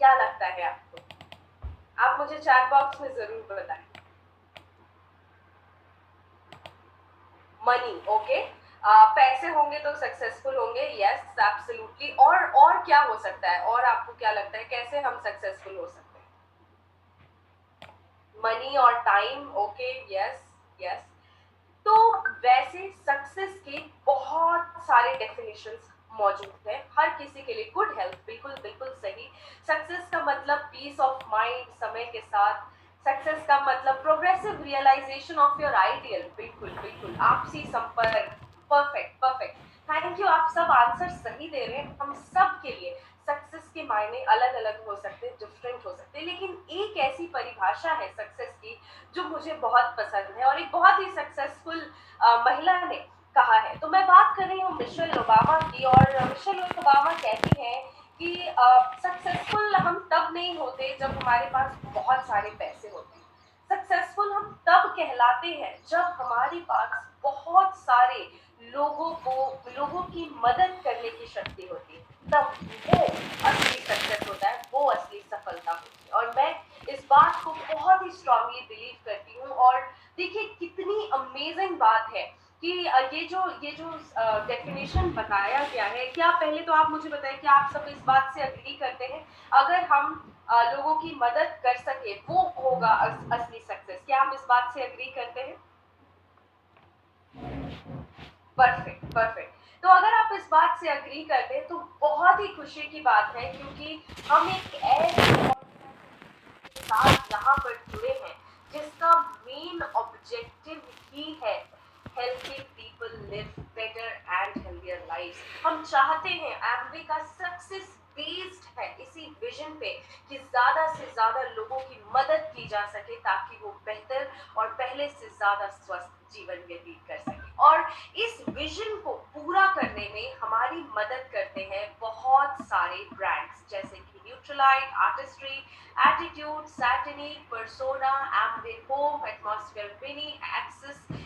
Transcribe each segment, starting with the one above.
क्या लगता है आपको? आप मुझे चैट बॉक्स में जरूर बताएं। Money, okay. पैसे होंगे तो सक्सेसफुल होंगे, यस एब्सोल्युटली। और क्या हो सकता है, और आपको क्या लगता है कैसे हम सक्सेसफुल हो सकते हैं? मनी और टाइम, ओके, यस यस। तो वैसे सक्सेस के बहुत सारे डेफिनेशंस मौजूद हैं हर किसी के लिए। गुड हेल्थ, बिल्कुल बिल्कुल सही। सक्सेस का मतलब पीस ऑफ माइंड समय के साथ। सक्सेस का मतलब progressive realisation of your ideal, बिल्कुल बिल्कुल। आपसी संपर्क, परफेक्ट परफेक्ट। थैंक यू, आप सब आंसर सही दे रहे हैं। हम सब के लिए सक्सेस के मायने अलग अलग हो सकते हैं, डिफरेंट हो सकते हैं, लेकिन एक ऐसी परिभाषा है सक्सेस की जो मुझे बहुत पसंद है और एक बहुत ही सक्सेसफुल महिला ने कहा है। तो मैं बात कर रही हूँ मिशेल ओबामा की, और मिशेल ओबामा कहती हैं कि सक्सेसफुल हम तब नहीं होते जब हमारे पास बहुत सारे पैसे होते हैं। सक्सेसफुल हम तब कहलाते हैं जब हमारे पास बहुत सारे लोगों की मदद करने की शक्ति होती है। तब वो असली सक्सेस होता है, वो असली सफलता होती है। और मैं इस बात को बहुत ही स्ट्रांगली बिलीव करती हूँ। और देखिए कितनी अमेजिंग बात है कि ये जो डेफिनेशन बताया गया है। क्या पहले तो आप मुझे बताएं कि आप सब इस बात से अग्री करते हैं? अगर हम लोगों की मदद कर सके वो होगा असली सक्सेस। क्या हम इस बात से अग्री करते हैं? Perfect perfect. तो अगर आप इस बात से अग्री करते हैं तो बहुत ही खुशी की बात है, क्योंकि हम एक ऐसे के साथ यहाँ पर जुड़े हैं जिसका मेन ऑब्जेक्टिव ही है helping people live better and healthier lives. हम चाहते हैं, एम्वे का सक्सेस बेस्ड है इसी विजन पे कि ज्यादा से ज्यादा लोगों की मदद की जा सके ताकि वो बेहतर और पहले से ज्यादा स्वस्थ जीवन व्यतीत कर सके। और इस विजन को पूरा करने में हमारी मदद करते हैं बहुत सारे ब्रांड्स, जैसे कि Nutrilite, Artistry, Attitude, Satinique, Persona, Amway Home, Atmosphere Mini,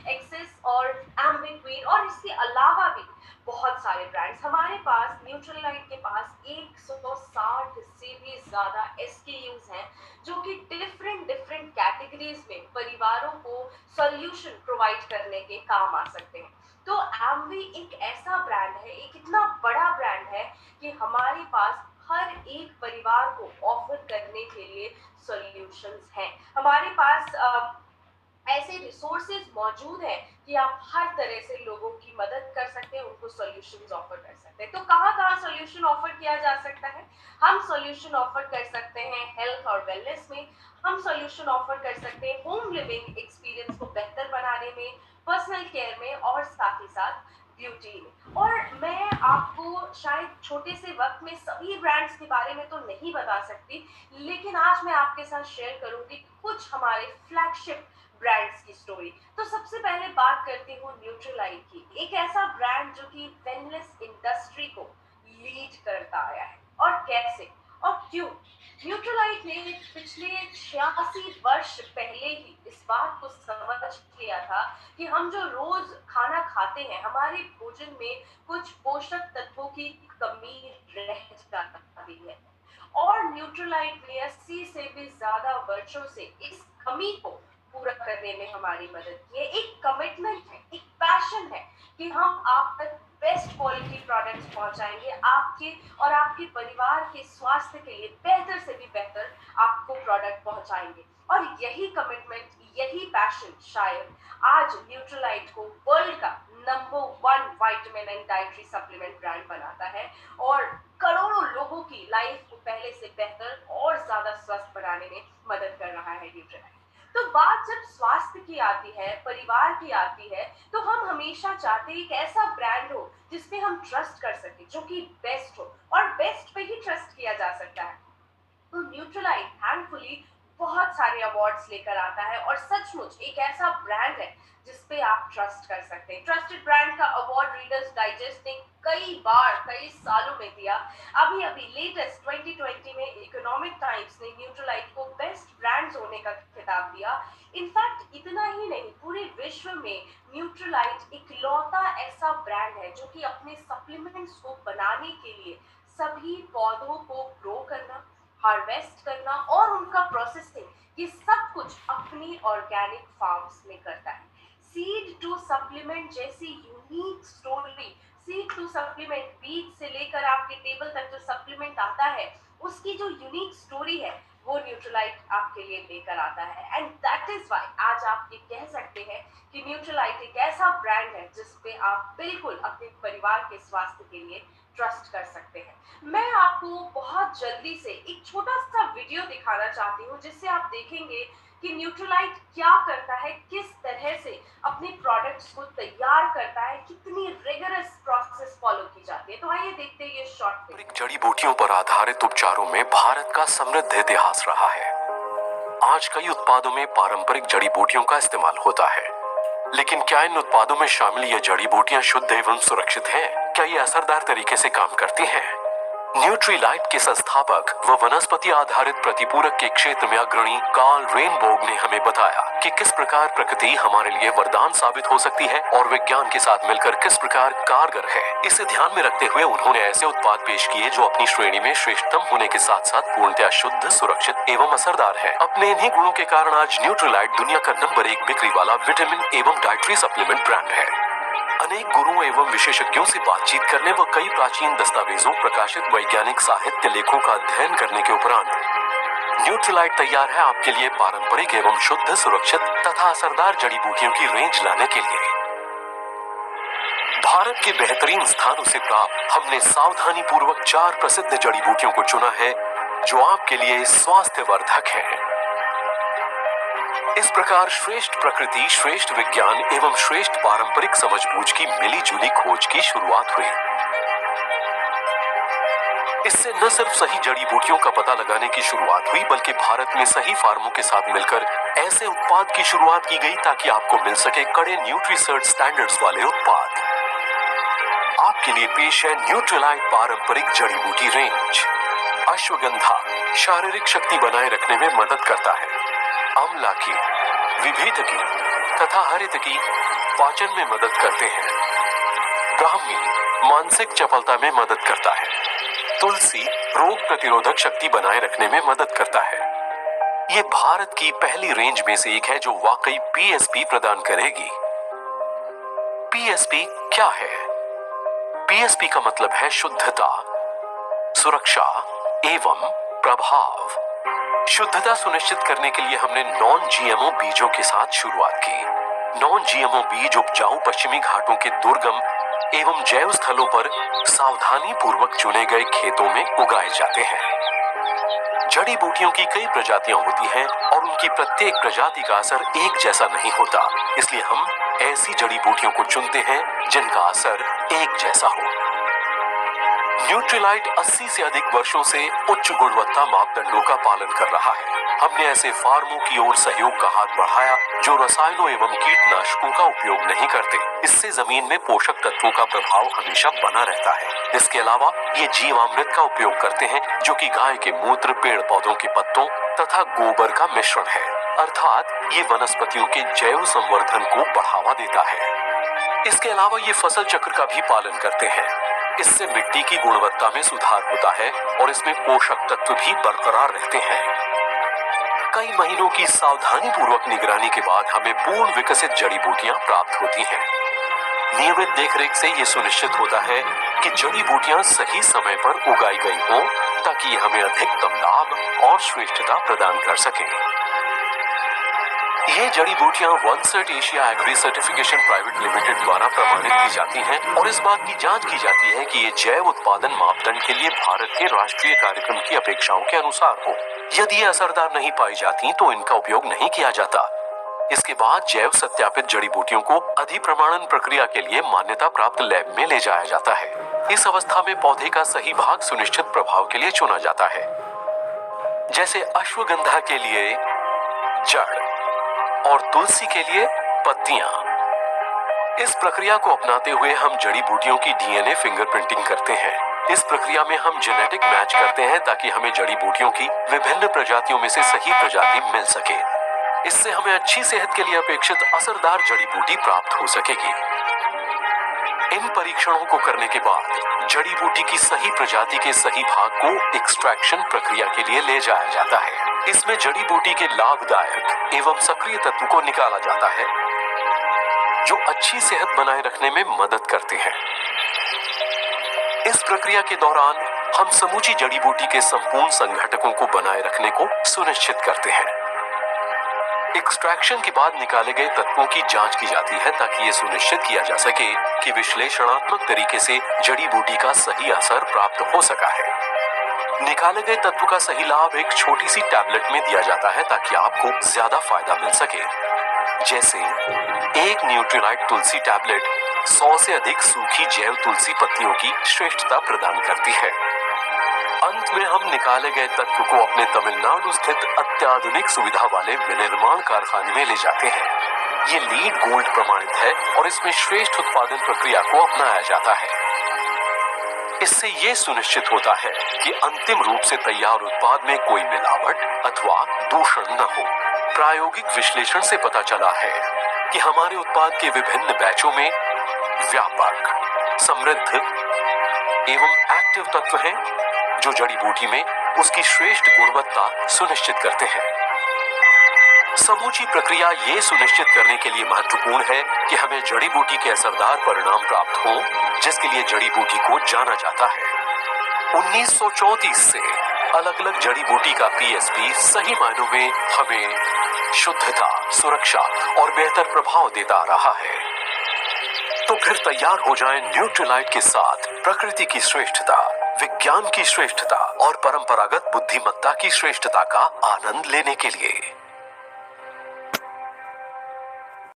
Axis और एम्वे क्वीन। और इसके अलावा भी बहुत सारे ब्रांड्स हमारे पास। न्यूट्रलाइट के पास 160 से भी ज्यादा एसकेयूज हैं जो कि डिफरेंट डिफरेंट कैटेगरीज में परिवारों को सॉल्यूशन प्रोवाइड करने के काम आ सकते हैं। तो एम्वे एक ऐसा ब्रांड है, एक इतना बड़ा ब्रांड है कि हमारे पास हर एक परिवार को ऑफर करने के लिए सॉल्यूशंस हैं। हमारे पास ऐसे रिसोर्सेज मौजूद हैं कि आप हर तरह से लोगों की मदद कर सकते हैं, उनको सॉल्यूशंस ऑफर कर सकते हैं। तो कहाँ कहाँ सॉल्यूशन ऑफर किया जा सकता है? हम सॉल्यूशन ऑफर कर सकते हैं हेल्थ और वेलनेस में। हम सॉल्यूशन ऑफर कर सकते हैं होम लिविंग एक्सपीरियंस को बेहतर बनाने में, पर्सनल केयर में और साथ ही साथ ब्यूटी में। और मैं आपको शायद छोटे से वक्त में सभी ब्रांड्स के बारे में तो नहीं बता सकती, लेकिन आज मैं आपके साथ शेयर करूंगी कुछ हमारे फ्लैगशिप ब्रांड्स की स्टोरी। तो सबसे पहले बात करती हूँ न्यूट्रलाइट की, एक ऐसा ब्रांड जो कि वेलनेस इंडस्ट्री को लीड करता आया है। और कैसे और क्यों? न्यूट्रलाइट ने पिछले 86 वर्ष पहले ही इस बात को समझ लिया था कि हम जो रोज खाना खाते हैं हमारे भोजन में कुछ पोषक तत्वों की कमी रह जाती है। और न्यूट्रलाइट ने 80 से भी ज्यादा वर्षों से इस कमी को पूरा करने में हमारी मदद की है। एक कमिटमेंट है, एक पैशन है कि हम आप तक बेस्ट क्वालिटी प्रोडक्ट्स पहुंचाएंगे, आपके और आपके परिवार के स्वास्थ्य के लिए बेहतर से भी बेहतर आपको प्रोडक्ट पहुंचाएंगे। और यही कमिटमेंट, यही पैशन शायद आज न्यूट्रलाइट को वर्ल्ड का number 1 vitamin and dietary supplement brand बनाता है और करोड़ों लोगों की लाइफ को पहले से बेहतर और ज्यादा स्वस्थ बनाने में मदद कर रहा है न्यूट्रलाइट। तो बात जब स्वास्थ्य की आती है, परिवार की आती है, तो हम हमेशा चाहते हैं एक ऐसा ब्रांड हो जिसपे हम ट्रस्ट कर सके, जो कि बेस्ट हो। और बेस्ट पे ही ट्रस्ट किया जा सकता है। तो न्यूट्रलाइट थैंकफुली बहुत सारे अवार्ड्स लेकर आता है और सचमुच एक ऐसा ब्रांड है जिसपे आप ट्रस्ट कर सकते हैं। ट्रस्टेड ब्रांड का अवार्ड रीडर्स डाइजेस्ट ने कई बार कई सालों में दिया। अभी अभी लेटेस्ट 2020 में इकोनॉमिक टाइम्स ने न्यूट्रलाइट को बेस्ट ब्रांड्स होने का खिताब दिया। इनफैक्ट इतना ही नहीं, पूरे विश्व में न्यूट्रलाइट इकलौता ऐसा ब्रांड है जो कि अपने सप्लीमेंट्स को बनाने के लिए सभी पौधों को ग्रो करना, हार्वेस्ट करना और उनका प्रोसेसिंग, ये सब कुछ अपनी ऑर्गेनिक फार्म्स में करता है। सीड टू सप्लीमेंट जैसी unique story, seed to supplement, बीज से लेकर आपके टेबल तक जो सप्लीमेंट आता है, उसकी जो यूनिक स्टोरी है वो न्यूट्रलाइट आपके लिए लेकर आता है। एंड दैट इज वाई आज आप ये कह सकते हैं कि न्यूट्रलाइट एक ऐसा ब्रांड है जिस पे आप बिल्कुल अपने परिवार के स्वास्थ्य के लिए ट्रस्ट कर सकते हैं। मैं आपको बहुत जल्दी से एक छोटा सा वीडियो दिखाना चाहती हूँ जिससे आप देखेंगे कि न्यूट्रलाइट क्या करता है, किस तरह से अपने प्रोडक्ट्स को तैयार करता है, कितनी रिगरस प्रोसेस फॉलो की जाती है। तो आइए देखते हैं ये शॉर्ट वीडियो। जड़ी बूटियों पर आधारित उपचारों में भारत का समृद्ध इतिहास रहा है। आज कई उत्पादों में पारंपरिक जड़ी बूटियों का इस्तेमाल होता है, लेकिन क्या इन उत्पादों में शामिल ये जड़ी बूटियां शुद्ध एवं सुरक्षित हैं? क्या ये असरदार तरीके से काम करती हैं? न्यूट्रीलाइट के संस्थापक व वनस्पति आधारित प्रतिपूरक के क्षेत्र में अग्रणी कार्ल रेनबोग ने हमें बताया कि किस प्रकार प्रकृति हमारे लिए वरदान साबित हो सकती है और विज्ञान के साथ मिलकर किस प्रकार कारगर है। इसे ध्यान में रखते हुए उन्होंने ऐसे उत्पाद पेश किए जो अपनी श्रेणी में श्रेष्ठतम होने के साथ साथ पूर्णतया शुद्ध, सुरक्षित एवं असरदार है। अपने इन्हीं गुणों के कारण आज न्यूट्रीलाइट दुनिया का नंबर 1 बिक्री वाला विटामिन एवं डाइटरी सप्लीमेंट ब्रांड है। अनेक गुरुओं एवं विशेषज्ञों से बातचीत करने व कई प्राचीन दस्तावेजों, प्रकाशित वैज्ञानिक साहित्य लेखों का अध्ययन करने के उपरांत न्यूट्रीलाइट तैयार है आपके लिए पारंपरिक एवं शुद्ध, सुरक्षित तथा असरदार जड़ी बूटियों की रेंज लाने के लिए। भारत के बेहतरीन स्थानों से प्राप्त हमने सावधानी पूर्वक 4 प्रसिद्ध जड़ी बूटियों को चुना है जो आपके लिए स्वास्थ्यवर्धक है। इस प्रकार श्रेष्ठ प्रकृति, श्रेष्ठ विज्ञान एवं श्रेष्ठ पारंपरिक समझबूझ की मिली-जुली खोज की शुरुआत हुई। इससे न सिर्फ सही जड़ी बूटियों का पता लगाने की शुरुआत हुई, बल्कि भारत में सही फार्मों के साथ मिलकर ऐसे उत्पाद की शुरुआत की गई ताकि आपको मिल सके कड़े न्यूट्रीसर्च स्टैंडर्ड्स वाले उत्पाद। आपके लिए पेश है न्यूट्रीलाइट पारंपरिक जड़ी बूटी रेंज। अश्वगंधा शारीरिक शक्ति बनाए रखने में मदद करता है। आंवला की, विभीत तथा हरित की पाचन में मदद करते हैं। ब्राह्मी मानसिक चपलता में मदद करता है। तुलसी रोग प्रतिरोधक शक्ति बनाए रखने में मदद करता है। ये भारत की पहली रेंज में से एक है जो वाकई पीएसपी प्रदान करेगी। पीएसपी क्या है? पीएसपी का मतलब है शुद्धता, सुरक्षा एवं प्रभाव। शुद्धता सुनिश्चित करने के लिए हमने नॉन जीएमओ बीजों के साथ शुरुआत की। नॉन जीएमओ बीज उपजाऊ पश्चिमी घाटों के दुर्गम एवं जैव स्थलों पर सावधानी पूर्वक चुने गए खेतों में उगाए जाते हैं। जड़ी बूटियों की कई प्रजातियां होती हैं और उनकी प्रत्येक प्रजाति का असर एक जैसा नहीं होता, इसलिए हम ऐसी जड़ी बूटियों को चुनते हैं जिनका असर एक जैसा हो। न्यूट्रीलाइट 80 से अधिक वर्षों से उच्च गुणवत्ता मापदंडों का पालन कर रहा है। हमने ऐसे फार्मों की ओर सहयोग का हाथ बढ़ाया जो रसायनों एवं कीटनाशकों का उपयोग नहीं करते। इससे जमीन में पोषक तत्वों का प्रभाव हमेशा बना रहता है। इसके अलावा ये जीवामृत का उपयोग करते हैं जो कि गाय के मूत्र, पेड़ पौधों के पत्तों तथा गोबर का मिश्रण है, अर्थात ये वनस्पतियों के जैव संवर्धन को बढ़ावा देता है। इसके अलावा ये फसल चक्र का भी पालन करते हैं। इससे मिट्टी की गुणवत्ता में सुधार होता है और इसमें पोषक तत्व भी बरकरार रहते हैं। कई महीनों की सावधानी पूर्वक निगरानी के बाद हमें पूर्ण विकसित जड़ी बूटियां प्राप्त होती हैं। नियमित देखरेख से ये सुनिश्चित होता है कि जड़ी बूटियां सही समय पर उगाई गई हों ताकि ये हमें अधिकतम लाभ और श्रेष्ठता प्रदान कर सकें। ये जड़ी बूटियां OneCert Asia Agri Certification Private Limited द्वारा प्रमाणित की जाती हैं और इस बात की जांच की जाती है कि ये जैव उत्पादन मापदंड के लिए भारत के राष्ट्रीय कार्यक्रम की अपेक्षाओं के अनुसार हो। यदि ये असरदार नहीं पाई जाती तो इनका उपयोग नहीं किया जाता। इसके बाद जैव सत्यापित जड़ी बूटियों को अधिप्रमाणन प्रक्रिया के लिए मान्यता प्राप्त लैब में ले जाया जाता है। इस अवस्था में पौधे का सही भाग सुनिश्चित प्रभाव के लिए चुना जाता है। जैसे अश्वगंधा के लिए जड़ और तुलसी के लिए पत्तियां। इस प्रक्रिया को अपनाते हुए हम जड़ी बूटियों की डीएनए फिंगरप्रिंटिंग करते हैं। इस प्रक्रिया में हम जेनेटिक मैच करते हैं ताकि हमें जड़ी बूटियों की विभिन्न प्रजातियों में से सही प्रजाति मिल सके। इससे हमें अच्छी सेहत के लिए अपेक्षित असरदार जड़ी बूटी प्राप्त हो सकेगी। इन परीक्षणों को करने के बाद जड़ी बूटी की सही प्रजाति के सही भाग को एक्सट्रैक्शन प्रक्रिया के लिए ले जाया जाता है। इसमें जड़ी बूटी के लाभदायक एवं सक्रिय तत्व को निकाला जाता है जो अच्छी सेहत बनाए रखने में मदद करते हैं। इस प्रक्रिया के दौरान हम समूची जड़ी बूटी के संपूर्ण संघटकों को बनाए रखने को सुनिश्चित करते हैं। एक्सट्रैक्शन के बाद निकाले गए तत्वों की जांच की जाती है ताकि यह सुनिश्चित किया जा सके कि विश्लेषणात्मक तरीके से जड़ी बूटी का सही असर प्राप्त हो सका है। निकाले गए तत्व का सही लाभ एक छोटी सी टैबलेट में दिया जाता है ताकि आपको ज्यादा फायदा मिल सके। जैसे एक न्यूट्रीलाइट तुलसी टैबलेट 100 से अधिक सूखी जैव तुलसी पत्तियों की श्रेष्ठता प्रदान करती है। अंत में हम निकाले गए तत्व को अपने तमिलनाडु स्थित अत्याधुनिक सुविधा वाले विनिर्माण कारखाने में ले जाते हैं। ये लीड गोल्ड प्रमाणित है और इसमें श्रेष्ठ उत्पादन प्रक्रिया को अपनाया जाता है। इससे ये सुनिश्चित होता है कि अंतिम रूप से तैयार उत्पाद में कोई मिलावट अथवा दूषण न हो। प्रायोगिक विश्लेषण से पता चला है कि हमारे उत्पाद के विभिन्न बैचों में व्यापक, समृद्ध एवं एक्टिव तत्व हैं जो जड़ी बूटी में उसकी श्रेष्ठ गुणवत्ता सुनिश्चित करते हैं। समूची प्रक्रिया ये सुनिश्चित करने के लिए महत्वपूर्ण है कि हमें जड़ी बूटी के असरदार परिणाम प्राप्त हो, जिसके लिए जड़ी बूटी को जाना जाता है। 1934 से अलग अलग जड़ी बूटी का पीएसपी सही मायनों में हमें शुद्धता, सुरक्षा और बेहतर प्रभाव देता आ रहा है। तो फिर तैयार हो जाएं न्यूट्रीलाइट के साथ प्रकृति की श्रेष्ठता, विज्ञान की श्रेष्ठता और परंपरागत बुद्धिमत्ता की श्रेष्ठता का आनंद लेने के लिए।